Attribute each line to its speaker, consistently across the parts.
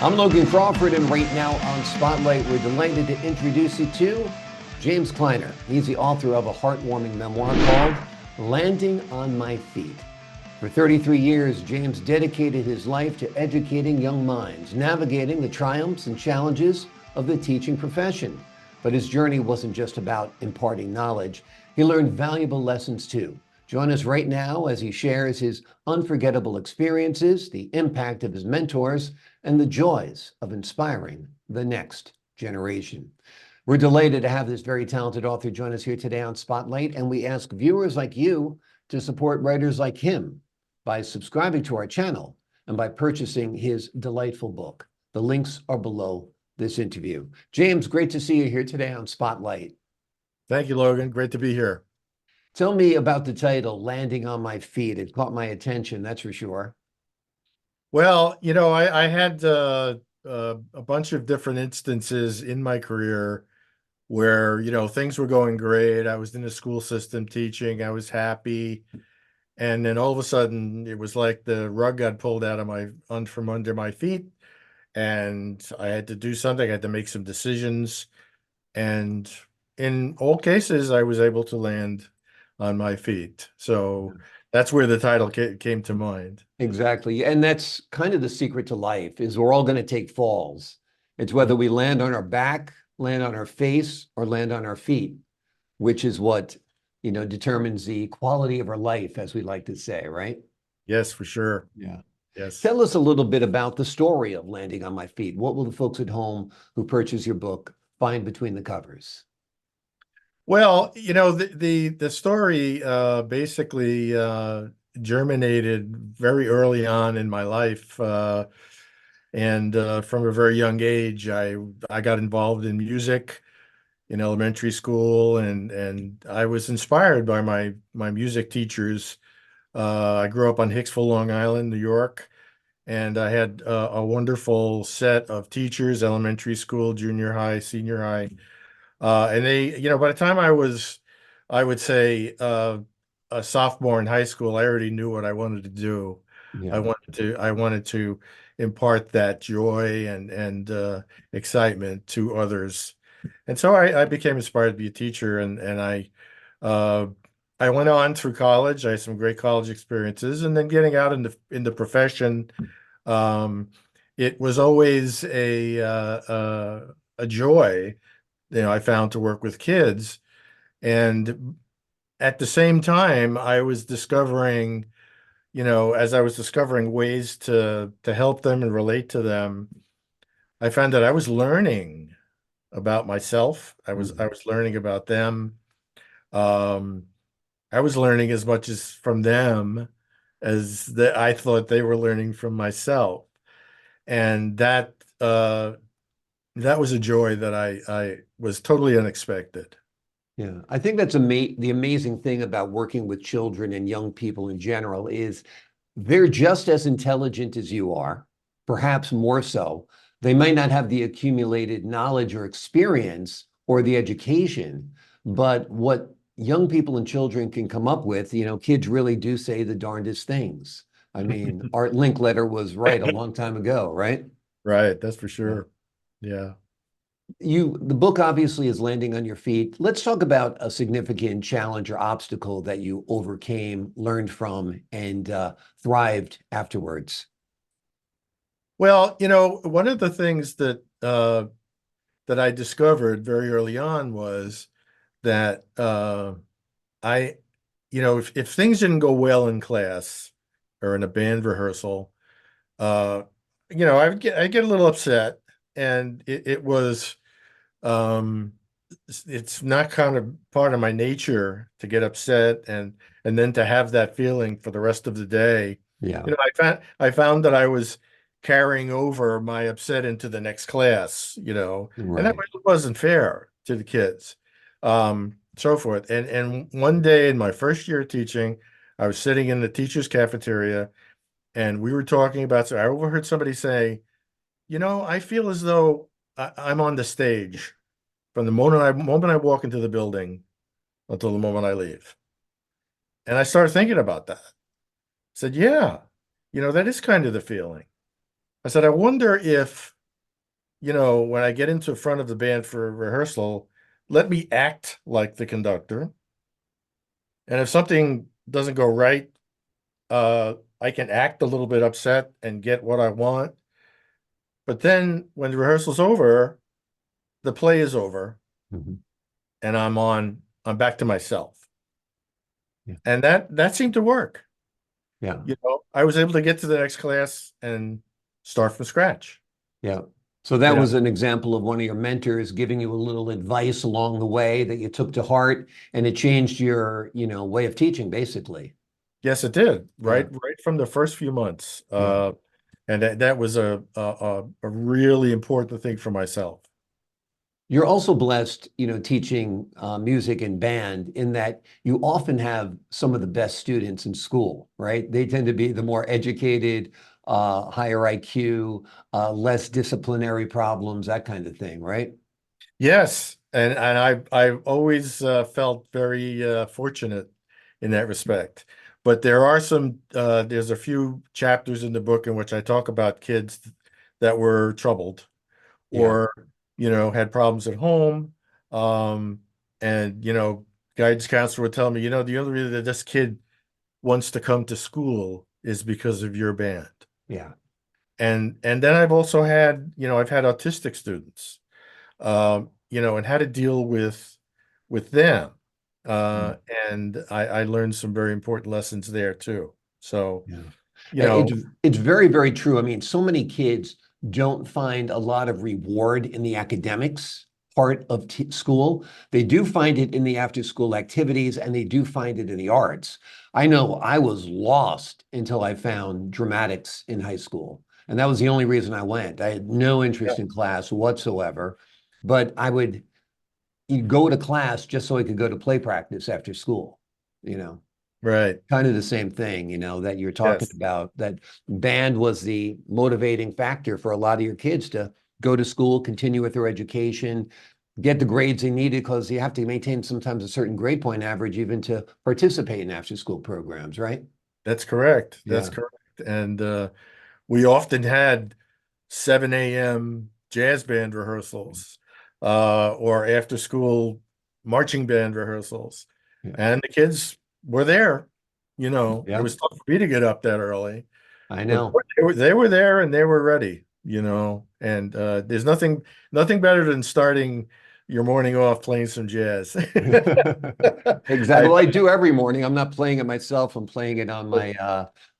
Speaker 1: I'm Logan Crawford, and right now on Spotlight, we're delighted to introduce you to James Kleiner. He's the author of a heartwarming memoir called Landing on My Feet. For 33 years, James dedicated his life to educating young minds, navigating the triumphs and challenges of the teaching profession. But his journey wasn't just about imparting knowledge. He learned valuable lessons too. Join us right now as he shares his unforgettable experiences, the impact of his mentors, and the joys of inspiring the next generation. We're delighted to have this very talented author join us here today on Spotlight, and we ask viewers like you to support writers like him by subscribing to our channel and by purchasing his delightful book. The links are below this interview. James, great to see you here today on Spotlight.
Speaker 2: Thank you, Logan. Great to be here.
Speaker 1: Tell me about the title, Landing on My Feet. It caught my attention, that's for sure.
Speaker 2: Well, I had a bunch of different instances in my career where, things were going great. I was in the school system teaching. I was happy. And then all of a sudden, it was like the rug got pulled out of from under my feet. And I had to do something. I had to make some decisions. And in all cases, I was able to land on my feet. So that's where the title came to mind.
Speaker 1: Exactly. And that's kind of the secret to life is we're all going to take falls. It's whether we land on our back, land on our face, or land on our feet, which is what, determines the quality of our life, as we like to say, right?
Speaker 2: Yes, for sure.
Speaker 1: Yeah.
Speaker 2: Yes.
Speaker 1: Tell us a little bit about the story of Landing on My Feet. What will the folks at home who purchase your book find between the covers?
Speaker 2: Well, the story basically germinated very early on in my life. And from a very young age, I got involved in music in elementary school, and I was inspired by my music teachers. I grew up on Hicksville, Long Island, New York, and I had a wonderful set of teachers, elementary school, junior high, senior high. And they, by the time I would say, a sophomore in high school, I already knew what I wanted to do.
Speaker 1: Yeah.
Speaker 2: I wanted to impart that joy and excitement to others. And so I became inspired to be a teacher, and uh, I went on through college. I had some great college experiences, and then getting out in the profession, um, it was always a joy, I found, to work with kids. And at the same time, I was discovering, as I was discovering ways to help them and relate to them, I found that I was learning about myself. I was learning about them. Um, I was learning as much as from them as that I thought they were learning from myself. And that was a joy that I was totally unexpected.
Speaker 1: Yeah, I think that's the amazing thing about working with children and young people in general is they're just as intelligent as you are, perhaps more so. They might not have the accumulated knowledge or experience or the education, but what young people and children can come up with, kids really do say the darndest things. I mean, Art Linkletter was right a long time ago, right?
Speaker 2: Right, that's for
Speaker 1: Yeah.
Speaker 2: sure. Yeah.
Speaker 1: The book obviously is Landing on Your Feet. Let's talk about a significant challenge or obstacle that you overcame, learned from, and thrived afterwards.
Speaker 2: Well, one of the things that I discovered very early on was that I, if things didn't go well in class or in a band rehearsal, uh, I get a little upset, and it was um, it's not kind of part of my nature to get upset and then to have that feeling for the rest of the day.
Speaker 1: Yeah,
Speaker 2: I found that I was carrying over my upset into the next class, and that
Speaker 1: right.
Speaker 2: wasn't fair to the kids, so forth. And one day in my first year of teaching, I was sitting in the teacher's cafeteria, and we were talking about, so I overheard somebody say, I feel as though I'm on the stage from the moment I walk into the building until the moment I leave. And I started thinking about that. I said, yeah, that is kind of the feeling. I said, I wonder if when I get into front of the band for rehearsal, let me act like the conductor. And if something doesn't go right, I can act a little bit upset and get what I want. But then when the rehearsal's over, the play is over,
Speaker 1: Mhm.
Speaker 2: and I'm back to myself.
Speaker 1: Yeah.
Speaker 2: And that seemed to work.
Speaker 1: Yeah.
Speaker 2: I was able to get to the next class and start from scratch.
Speaker 1: Yeah. So
Speaker 2: You
Speaker 1: that
Speaker 2: know,
Speaker 1: was an example of one of your mentors giving you a little advice along the way that you took to heart, and it changed your, way of teaching, basically.
Speaker 2: yes, it did.
Speaker 1: Yeah.
Speaker 2: Right from the first few months.
Speaker 1: Yeah.
Speaker 2: And that was a really important thing for myself.
Speaker 1: You're also blessed, teaching music and band in that you often have some of the best students in school, right? They tend to be the more educated, higher IQ, less disciplinary problems, that kind of thing, right?
Speaker 2: Yes, and I've always felt very fortunate in that respect. But there's a few chapters in the book in which I talk about kids that were troubled
Speaker 1: Yeah.
Speaker 2: or had problems at home. Um, and guidance counselor would tell me, the only reason that this kid wants to come to school is because of your band.
Speaker 1: Yeah.
Speaker 2: And then I've had autistic students, and how to deal with them. Uh,
Speaker 1: Mm.
Speaker 2: and I learned some very important lessons there too. So,
Speaker 1: Yeah.
Speaker 2: you
Speaker 1: It's
Speaker 2: know,
Speaker 1: it's very, very true. I mean, so many kids don't find a lot of reward in the academics part of t school. They do find it in the after school activities and they do find it in the arts. I know I was lost until I found dramatics in high school. And that was the only reason I went. I had no
Speaker 2: yeah,
Speaker 1: interest in class whatsoever, but I would go to class just so I could go to play practice after school, you know
Speaker 2: right.
Speaker 1: kind of the same thing, that you're talking
Speaker 2: Yes,
Speaker 1: about, that band was the motivating factor for a lot of your kids to go to school, continue with their education, get the grades they needed because you have to maintain sometimes a certain grade point average even to participate in after school programs, right?
Speaker 2: that's correct. That's
Speaker 1: Yeah.
Speaker 2: correct. And we often had 7 a.m. jazz band rehearsals, or after school marching band rehearsals.
Speaker 1: Yeah.
Speaker 2: And the kids were there. It
Speaker 1: Yeah.
Speaker 2: was tough for me to get up that early,
Speaker 1: I
Speaker 2: but
Speaker 1: know.
Speaker 2: they were there and they were ready, and there's nothing better than starting your morning off playing some jazz.
Speaker 1: Exactly.
Speaker 2: I,
Speaker 1: Well, I do every morning. I'm not playing it myself. I'm playing it on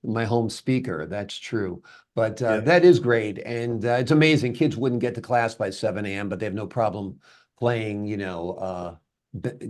Speaker 1: my home speaker. That's true. But
Speaker 2: yeah.
Speaker 1: that is great. And it's amazing. Kids wouldn't get to class by 7 a.m., but they have no problem playing,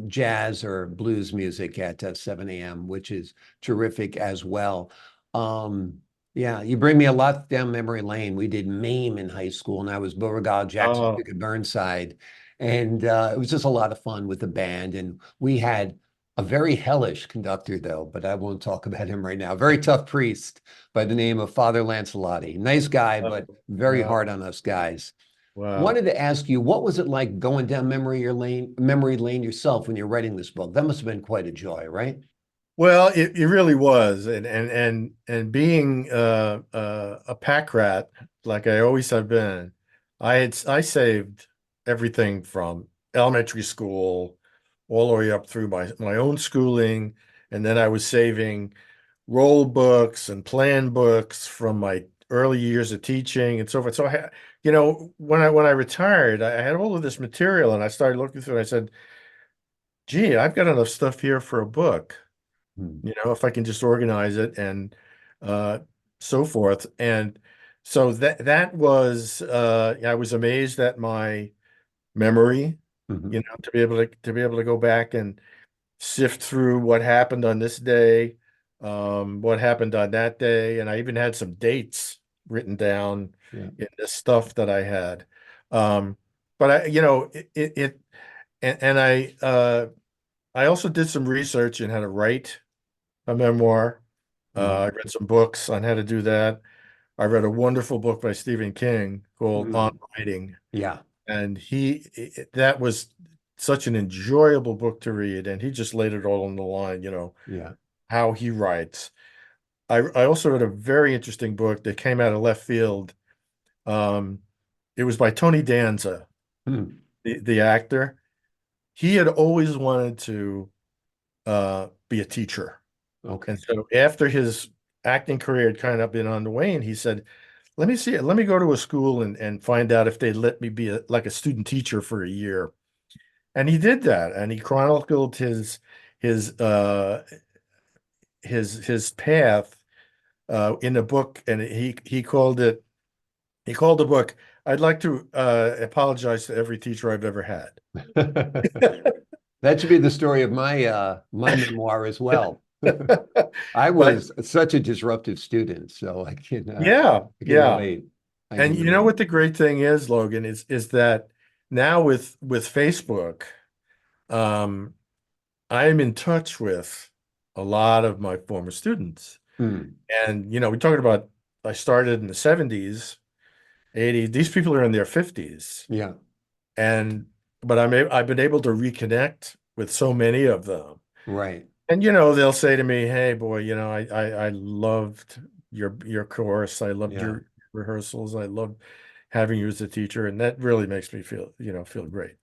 Speaker 1: jazz or blues music at 7 a.m., which is terrific as well. Um, yeah, you bring me a lot down memory lane. We did MAME in high school, and I was Beauregard, Jackson,
Speaker 2: Oh,
Speaker 1: Pickett, Burnside. And it was just a lot of fun with the band. And we had a very hellish conductor, though, but I won't talk about him right now. Very tough priest by the name of Father Lancelotti. Nice guy, but very
Speaker 2: wow.
Speaker 1: hard on us guys.
Speaker 2: Wow.
Speaker 1: Wanted to ask you, what was it like going down memory lane yourself when you're writing this book? That must have been quite a joy, right?
Speaker 2: Well, it really was, and being a pack rat like I always have been, I saved everything from elementary school all the way up through my own schooling, and then I was saving roll books and plan books from my early years of teaching and so forth. So when I retired, I had all of this material, and I started looking through it. I said, "Gee, I've got enough stuff here for a book."
Speaker 1: Hmm.
Speaker 2: If I can just organize it and uh, so forth. And so that was I was amazed at my memory,
Speaker 1: Mhm.
Speaker 2: to be able to go back and sift through what happened on this day, what happened on that day, and I even had some dates written down
Speaker 1: Yeah.
Speaker 2: in the stuff that I had. Um, but I also did some research in how to write a memoir.
Speaker 1: Mhm.
Speaker 2: I read some books on how to do that. I read a wonderful book by Stephen King called On
Speaker 1: Mhm.
Speaker 2: Writing,
Speaker 1: Yeah.
Speaker 2: and that was such an enjoyable book to read, and he just laid it all on the line,
Speaker 1: Yeah.
Speaker 2: how he writes. I also read a very interesting book that came out of left field, um, It was by Tony Danza,
Speaker 1: Hmm.
Speaker 2: the actor. He had always wanted to be a teacher.
Speaker 1: Okay.
Speaker 2: And so after his acting career had kind of been on the wane, he said, let me see it. Let me go to a school and find out if they'd let me be like a student teacher for a year. And he did that. And he chronicled his his path in a book. And he called the book, I'd like to apologize to every teacher I've ever had.
Speaker 1: That should be the story of my memoir as well. I
Speaker 2: But
Speaker 1: was such a disruptive student, so
Speaker 2: yeah,
Speaker 1: I can
Speaker 2: yeah.
Speaker 1: relate. I
Speaker 2: And
Speaker 1: can
Speaker 2: you know
Speaker 1: relate.
Speaker 2: what the great thing is, Logan, is that now with Facebook, um, I'm in touch with a lot of my former students.
Speaker 1: Hmm.
Speaker 2: And we talked about I started in the 70s, 80s. These people are in their 50s.
Speaker 1: Yeah.
Speaker 2: And but I've been able to reconnect with so many of them.
Speaker 1: Right.
Speaker 2: And they'll say to me, "Hey, boy, I loved your course. I loved
Speaker 1: Yeah.
Speaker 2: your rehearsals. I loved having you as a teacher," and that really makes me feel great.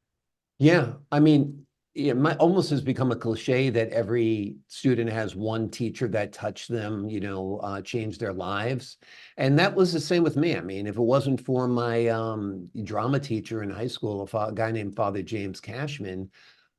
Speaker 1: Yeah. I mean, it almost has become a cliche that every student has one teacher that touched them, changed their lives. And that was the same with me. I mean, if it wasn't for my drama teacher in high school, a guy named Father James Cashman,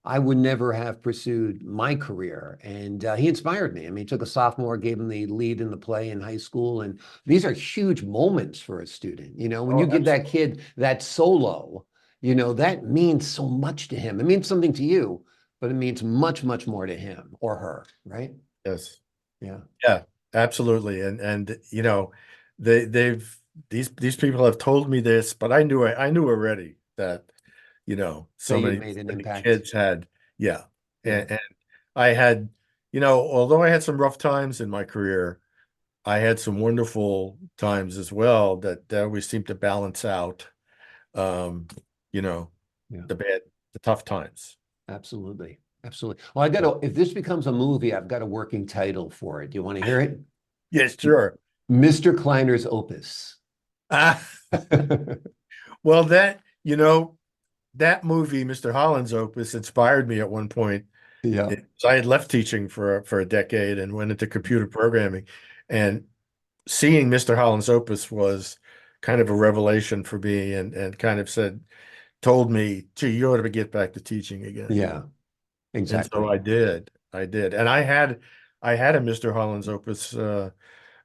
Speaker 1: I would never have pursued my career. And he inspired me. I mean, he took a sophomore, gave him the lead in the play in high school. And these are huge moments for a student. When you
Speaker 2: Oh,
Speaker 1: give that
Speaker 2: absolutely.
Speaker 1: kid that solo, that means so much to him. It means something to you, but it means much, much more to him or her, right?
Speaker 2: Yes.
Speaker 1: Yeah.
Speaker 2: Yeah, absolutely. And they've these people have told me this, but I knew already that
Speaker 1: That
Speaker 2: so
Speaker 1: you
Speaker 2: many
Speaker 1: made an
Speaker 2: so many
Speaker 1: impact.
Speaker 2: kids had, yeah.
Speaker 1: Yeah.
Speaker 2: And I had, although I had some rough times in my career, I had some wonderful times as well that always seemed to balance out um, you know,
Speaker 1: Yeah.
Speaker 2: the tough times.
Speaker 1: Absolutely. Absolutely. Well, I got to, if this becomes a movie, I've got a working title for it. Do you want to hear it?
Speaker 2: Yes, sure.
Speaker 1: Mr. Kleiner's Opus.
Speaker 2: Ah, well, that movie, Mr. Holland's Opus, inspired me at one point.
Speaker 1: Yeah.
Speaker 2: I had left teaching for a decade and went into computer programming, and seeing Mr. Holland's Opus was kind of a revelation for me, and kind of told me, "Gee, you ought to get back to teaching again."
Speaker 1: Yeah.
Speaker 2: And so
Speaker 1: Exactly.
Speaker 2: I did. And I had a Mr. Holland's Opus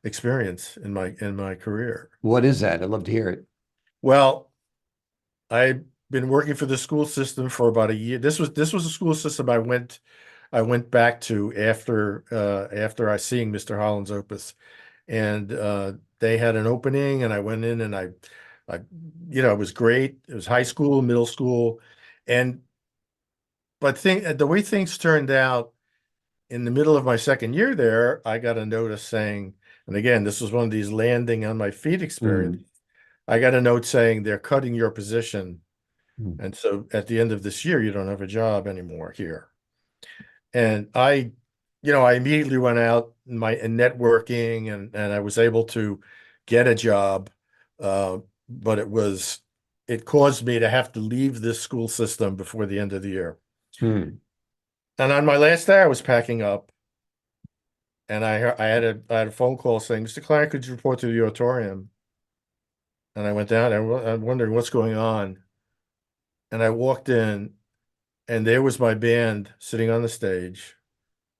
Speaker 2: experience in my career.
Speaker 1: What is that? I'd love to hear it.
Speaker 2: Well, I've been working for the school system for about a year. This was a school system I went back to after I seeing Mr. Holland's Opus, and they had an opening, and I went in, and I it was great. It was high school, middle school, and but the way things turned out in the middle of my second year there, I got a notice saying, and again, this was one of these landing on my feet experience.
Speaker 1: Mm.
Speaker 2: I got a note saying they're cutting your position.
Speaker 1: Mm.
Speaker 2: And so at the end of this year, you don't have a job anymore here. And I immediately went out in networking, and I was able to get a job. Uh, but it caused me to have to leave this school system before the end of the year.
Speaker 1: Mm.
Speaker 2: And on my last day, I was packing up, and I had a phone call saying, "Mr. Kleiner, could you report to the auditorium?" And I went down, and I'm wondering what's going on. And I walked in, and there was my band sitting on the stage,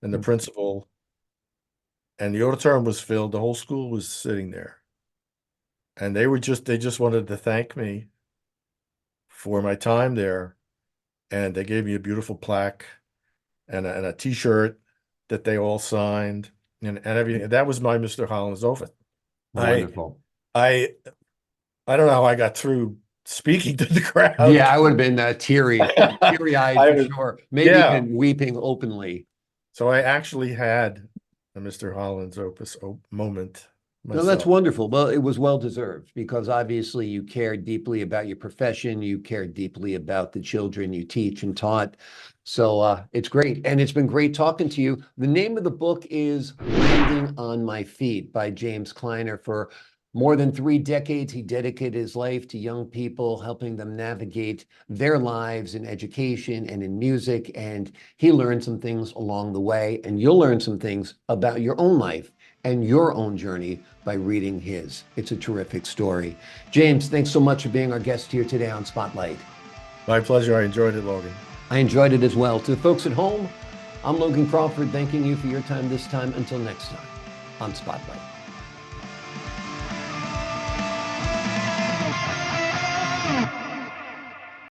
Speaker 2: and the principal, and the auditorium was filled. The whole school was sitting there, and they just wanted to thank me for my time there, and they gave me a beautiful plaque and a T-shirt that they all signed, and everything. That was my Mr. Holland's Oath. I
Speaker 1: Wonderful.
Speaker 2: I I don't know how I got through speaking to the
Speaker 1: Yeah,
Speaker 2: crowd.
Speaker 1: I would have been teary-eyed
Speaker 2: I
Speaker 1: for
Speaker 2: was,
Speaker 1: sure. Maybe
Speaker 2: yeah.
Speaker 1: even weeping openly.
Speaker 2: So I actually had a Mr. Holland's Opus moment
Speaker 1: No, that's
Speaker 2: myself.
Speaker 1: wonderful. Well, it was well deserved because obviously you care deeply about your profession. You care deeply about the children you teach and taught. So it's great. And it's been great talking to you. The name of the book is Landing on My Feet by James Kleiner. For More than 3 decades, he dedicated his life to young people, helping them navigate their lives in education and in music. And he learned some things along the way, and you'll learn some things about your own life and your own journey by reading his. It's a terrific story. James, thanks so much for being our guest here today on Spotlight.
Speaker 2: My pleasure. I enjoyed it, Logan.
Speaker 1: I enjoyed it as well. To the folks at home, I'm Logan Crawford, thanking you for your time this time. Until next time on Spotlight.